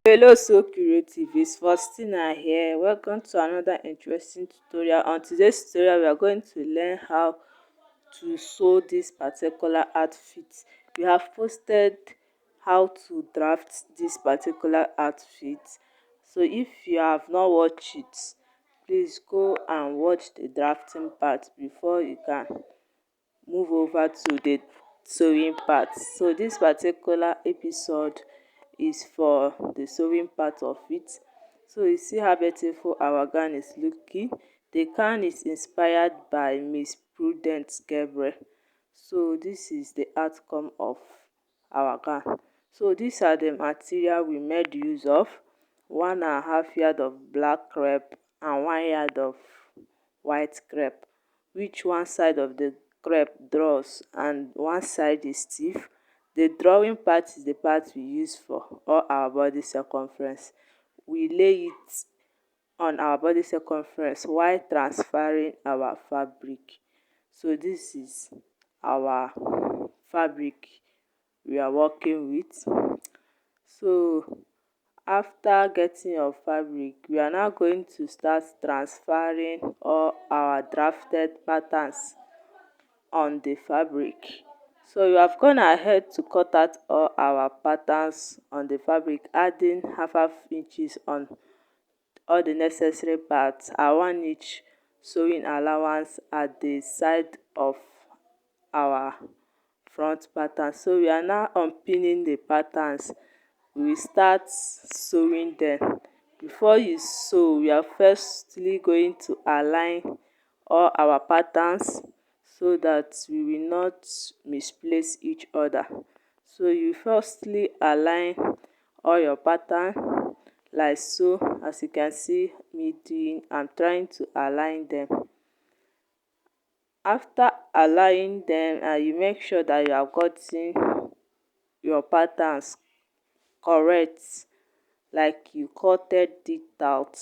Hello, so creative, it's Faustina here. Welcome to another interesting tutorial. On today's tutorial we are going to learn how to sew this particular outfit. We have posted how to draft this particular outfit, so if you have not watched it, please go and watch the drafting part before you can move over to the sewing part. So this particular episode is for the sewing part of it. So you see how beautiful our gown is looking. The gown is inspired by Miss Prudence Gabriel. So this is the outcome of our gown. So these are the material we made use of: 1.5 yard of black crepe and 1 yard of white crepe, which one side of the crepe draws and one side is stiff. The drawing part is the part we use for all our body circumference. We lay it on our body circumference while transferring our fabric. So this is our fabric we are working with. So after getting your fabric, we are now going to start transferring all our drafted patterns on the fabric. So you have gone ahead to cut out all our patterns on the fabric, adding half inches on all the necessary parts and 1 inch sewing allowance at the side of our front pattern. So we are now unpinning the patterns. We start sewing them. Before you sew, we are firstly going to align all our patterns so that we will not misplace each other. So you firstly align all your pattern like so. As you can see me doing, I'm trying to align them. After aligning them, you make sure that you have gotten your patterns correct, like you cutted it out.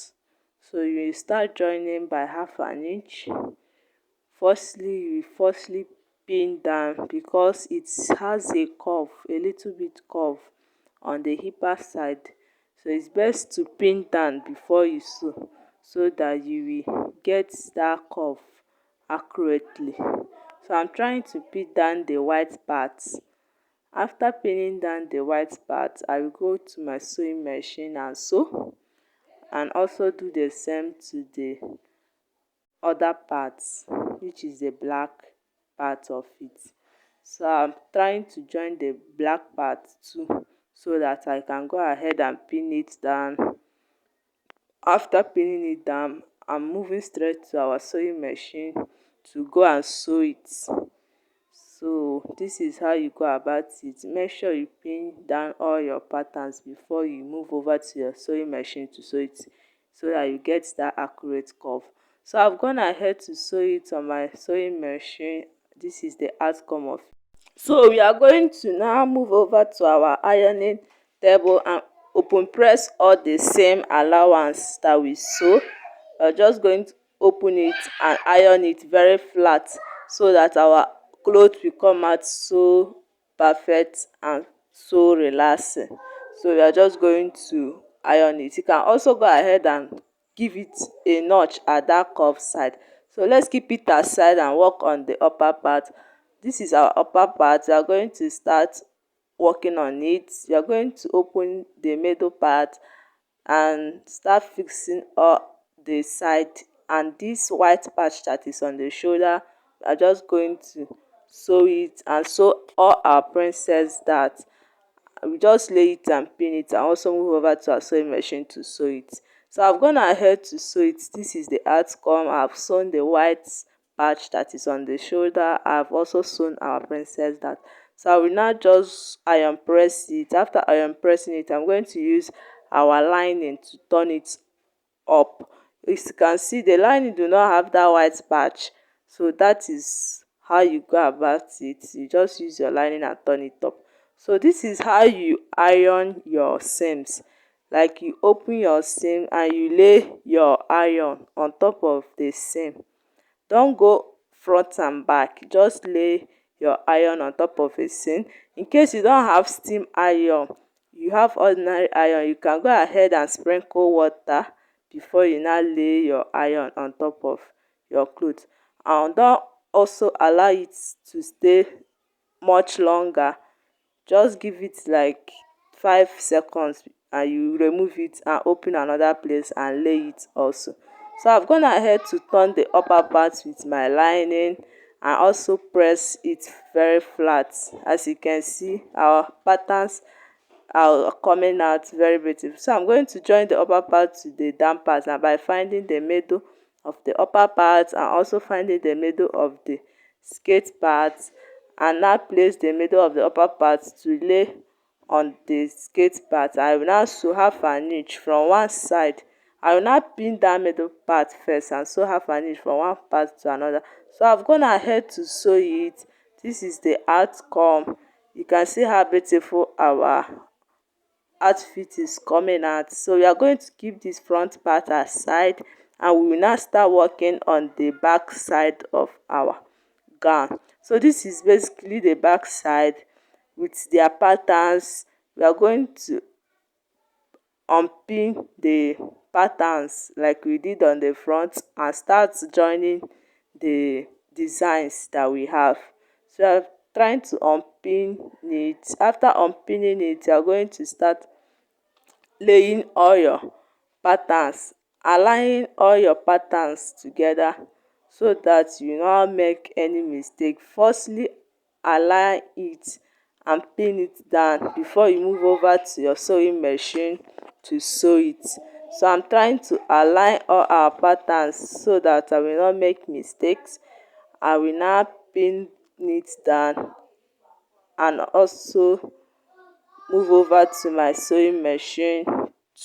So you will start joining by half an inch. You firstly pin down because it has a curve, a little bit curve on the hipper side. So it's best to pin down before you sew so that you will get that curve accurately. So I'm trying to pin down the white parts. After pinning down the white part, I will go to my sewing machine and sew, and also do the same to the other parts, which is the black part of it. So I'm trying to join the black part too so that I can go ahead and pin it down. After pinning it down, I'm moving straight to our sewing machine to go and sew it. So this is how you go about it. Make sure you pin down all your patterns before you move over to your sewing machine to sew it, so that you get that accurate curve. So I've gone ahead to sew it on my sewing machine. This is the outcome of it. So we are going to now move over to our ironing table and open press all the same allowance that we sew. We're just going to open it and iron it very flat so that our cloth will come out so perfect and so relaxing. So we are just going to iron it. You can also go ahead and give it a notch at that curve side. So let's keep it aside and work on the upper part. This is our upper part. We are going to start working on it. You are going to open the middle part and start fixing all the side, and this white patch that is on the shoulder, we are just going to sew it and sew all our princess that we just lay it and pin it, and also move over to our sewing machine to sew it. So I've gone ahead to sew it. This is the outcome. I've sewn the white patch that is on the shoulder. I've also sewn our princess that. So I will now just iron press it. After iron pressing it, I'm going to use our lining to turn it up. As you can see, the lining do not have that white patch, so that is how you go about it. You just use your lining and turn it up. So this is how you iron your seams. Like, you open your seam and you lay your iron on top of the seam. Don't go front and back, just lay your iron on top of a seam. In case you don't have steam iron, you have ordinary iron, you can go ahead and sprinkle water before you now lay your iron on top of your cloth. And don also allow it to stay much longer. Just give it like 5 seconds and you remove it and open another place and lay it also. So I've gone ahead to turn the upper part with my lining and also press it very flat. As you can see, our patterns are coming out very beautiful. So I'm going to join the upper part to the down part, and by finding the middle of the upper part and also finding the middle of the skirt part, and now place the middle of the upper part to lay on the skirt part. I will now sew half an inch from one side. I will now pin that middle part first and sew half an inch from one part to another. So I've gone ahead to sew it. This is the outcome. You can see how beautiful our outfit is coming out. So we are going to keep this front part aside, and we will now start working on the back side of our gown. So this is basically the back side with their patterns. We are going to unpin the patterns like we did on the front and start joining the designs that we have. So I'm trying to unpin it. After unpinning it, you are going to start laying all your patterns, aligning all your patterns together so that you no make any mistake. Firstly, align it and pin it down before you move over to your sewing machine to sew it. So I'm trying to align all our patterns so that I will not make mistakes. I will now pin it down and also move over to my sewing machine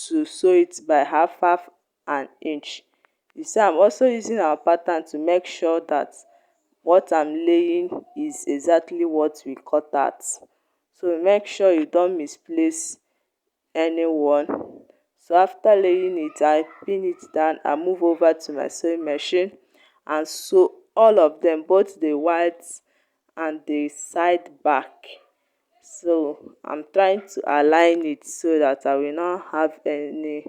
to sew it by half an inch. You see, I'm also using our pattern to make sure that what I'm laying is exactly what we cut out. So make sure you don't misplace any one. So after laying it, I pin it down and move over to my sewing machine and sew all of them, both the white and the side back. So I'm trying to align it so that I will not have any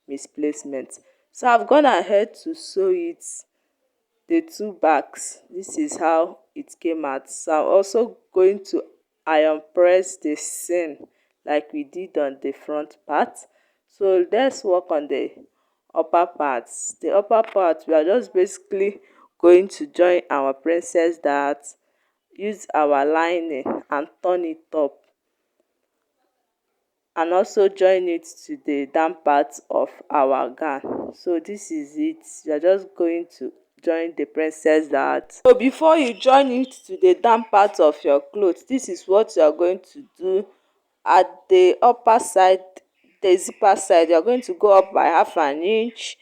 misplacement. So I've gone ahead to sew it, the two backs. This is how it came out. So I'm also going to iron press the seam like we did on the front part. So let's work on the upper parts. The upper part, we are just basically going to join our princess dart, use our lining and turn it up, and also join it to the down part of our gown. So this is it. You are just going to join the princess dart. So before you join it to the down part of your cloth, this is what you are going to do. At the upper side, the zipper side, you are going to go up by half an inch,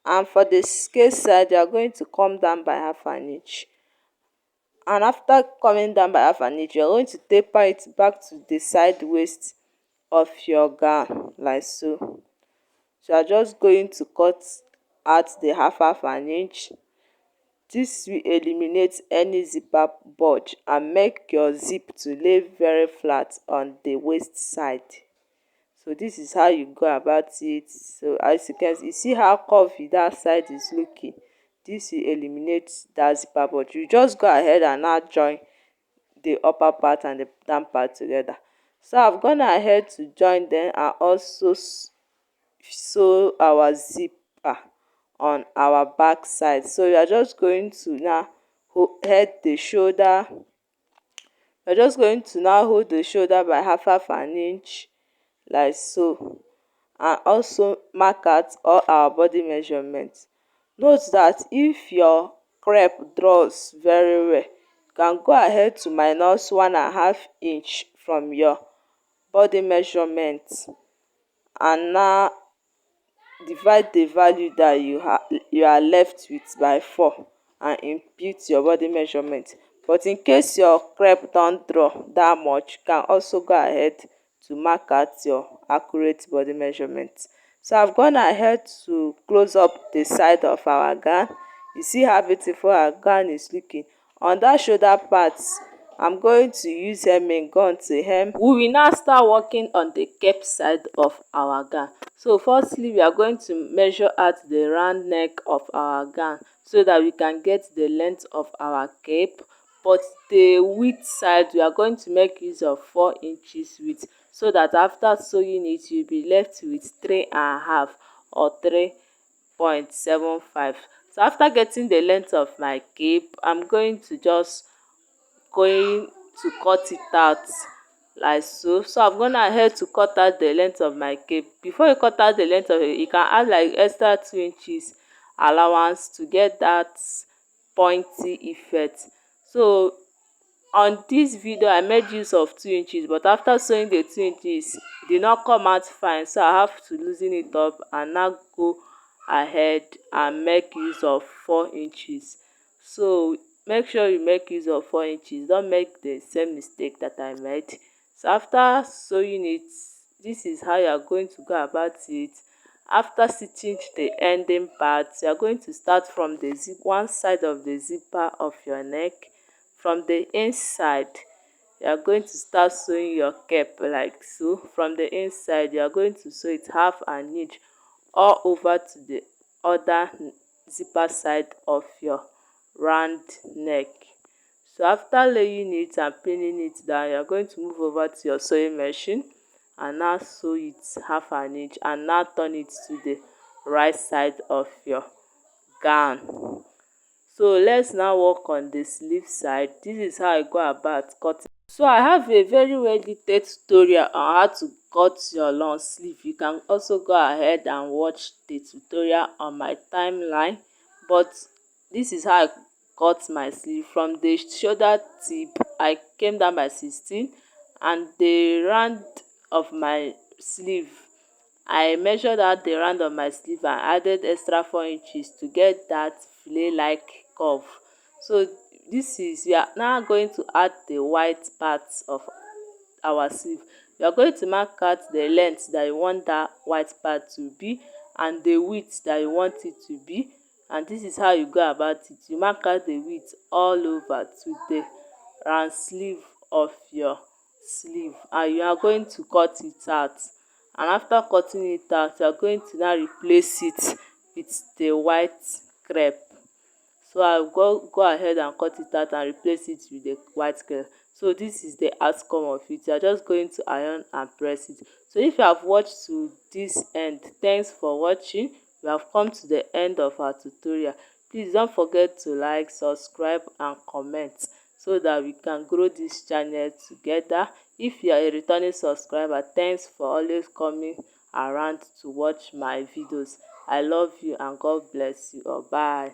and for the skirt side you are going to come down by half an inch. And after coming down by half an inch, you are going to taper it back to the side waist of your gown like so. So you are just going to cut out the half an inch. This will eliminate any zipper bulge and make your zip to lay very flat on the waist side. So this is how you go about it. So as you can see how curvy that side is looking. This will eliminate that zipper bulge. You just go ahead and now join the upper part and the down part together. So I've gone ahead to join them and also sew our zipper on our back side. So you are just going to now head the shoulder. You're just going to now hold the shoulder by half an inch like so, and also mark out all our body measurements. Note that if your crepe draws very well, you can go ahead to minus 1.5 inch from your body measurement and now divide the value that you are left with by 4 and impute your body measurement. But in case your crepe don draw that much, you can also go ahead to mark out your accurate body measurement. So I've gone ahead to close up the side of our gown. You see how beautiful our gown is looking. On that shoulder part, I'm going to use hemming gun to hem. We will now start working on the cape side of our gown. So firstly, we are going to measure out the round neck of our gown so that we can get the length of our cape, but the width side we are going to make use of 4 inches width, so that after sewing it you'll be left with 3.5 or 3.75. So after getting the length of my cape, I'm going to cut it out like so. So I'm going ahead to cut out the length of my cape. Before you cut out the length of it, you can add like extra 2 inches allowance to get that pointy effect. So on this video I made use of 2 inches, but after sewing the 2 inches it did not come out fine, so I have to loosen it up and now go ahead and make use of 4 inches. So make sure you make use of 4 inches, don't make the same mistake that I made. So after sewing it, this is how you are going to go about it. After stitching the ending part, you are going to start from the one side of the zipper of your neck. From the inside you are going to start sewing your cape like so. From the inside you are going to sew it half an inch all over to the other zipper side of your round neck. So after laying it and pinning it down, you are going to move over to your sewing machine and now sew it half an inch and now turn it to the right side of your gown. So let's now work on the sleeve side. This is how I go about cutting. So I have a very well detailed tutorial on how to cut your long sleeve. You can also go ahead and watch the tutorial on my timeline, but this is how I cut my sleeve. From the shoulder tip I came down by 16, and the round of my sleeve I measured out the round of my sleeve and added extra 4 inches to get that fillet like curve. So this is, we are now going to add the white parts of our sleeve. You are going to mark out the length that you want that white part to be and the width that you want it to be, and this is how you go about it. You mark out the width all over to the round sleeve of your sleeve, and you are going to cut it out. And after cutting it out, you are going to now replace it with the white crepe. So I'll go ahead and cut it out and replace it with the white crepe. So this is the outcome of it. You are just going to iron and press it. So if you have watched to this end, thanks for watching. We have come to the end of our tutorial. Please don't forget to like, subscribe and comment so that we can grow this channel together. If you are a returning subscriber, thanks for always coming around to watch my videos. I love you and God bless you. Bye.